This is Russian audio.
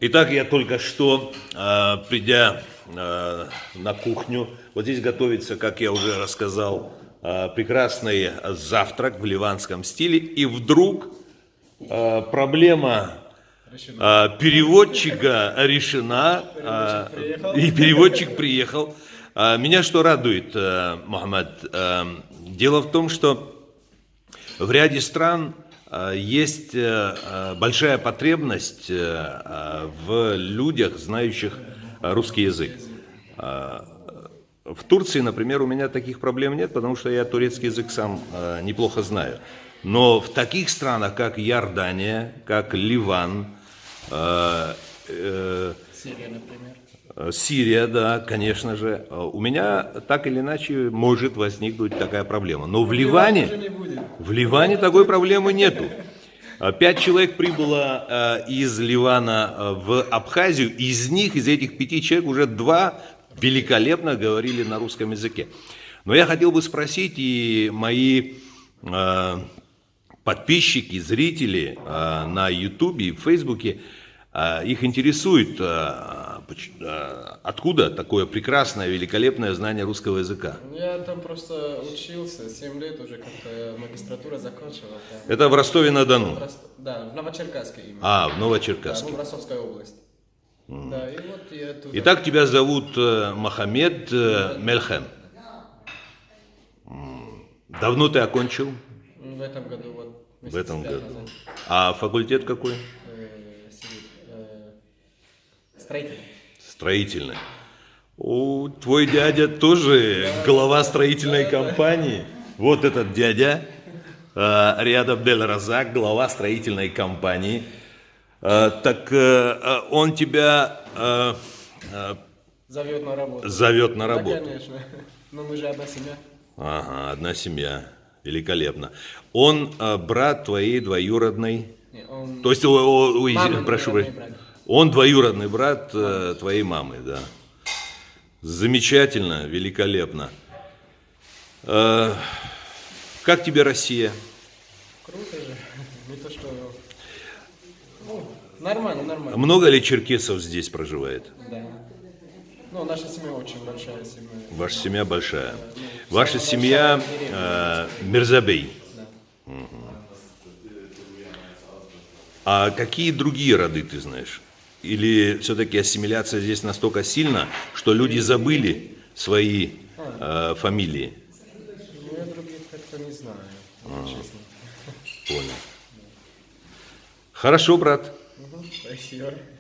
Итак, я только что, придя на кухню, вот здесь готовится, как я уже рассказал, прекрасный завтрак в ливанском стиле, и вдруг проблема переводчика решена, и переводчик приехал. Меня что радует, Мухаммад? Дело в том, что в ряде стран есть большая потребность в людях, знающих русский язык. В Турции, например, у меня таких проблем нет, потому что я турецкий язык сам неплохо знаю. Но в таких странах, как Иордания, как Ливан, Сирия, например. Сирия, да, конечно же, у меня так или иначе может возникнуть такая проблема. Но в Ливане такой проблемы нету. 5 человек прибыло из Ливана в Абхазию, из этих 5 человек уже 2 великолепно говорили на русском языке. Но я хотел бы спросить, и мои подписчики, зрители на Ютубе и в Фейсбуке, их интересует, откуда такое прекрасное, великолепное знание русского языка. Я там просто учился, 7 лет уже как-то магистратура закончила. Там. Это в Ростове-на-Дону? Да, в Новочеркасске именно. В Новочеркасске. Да, ну, в Ростовской области. Да, и вот я туда... Итак, тебя зовут Мохаммед Мельхем. Давно ты окончил? В этом году, вот. В этом году. Назад. А факультет какой? Строительный. Строительный. Твой дядя тоже глава строительной компании. Вот этот дядя, Риад Абдель-Разак, глава строительной компании. Так он тебя Зовет на работу. зовет на работу. Да, конечно. Но мы же одна семья. Ага, одна семья. Великолепно. Он брат твоей двоюродной. Не, он... То есть, прошу прощения. Он двоюродный брат твоей мамы, да. Замечательно, великолепно. Как тебе Россия? Круто же. Не то, что... Ну, нормально. Много ли черкесов здесь проживает? Да. Ну, наша семья очень большая семья. Ваша семья большая. Да, ну, Ваша семья Мирзабей. Да. А какие другие роды ты знаешь? Или все-таки ассимиляция здесь настолько сильна, что люди забыли свои фамилии? Ну, я других как-то не знаю, честно. Понял. Хорошо, брат. Спасибо.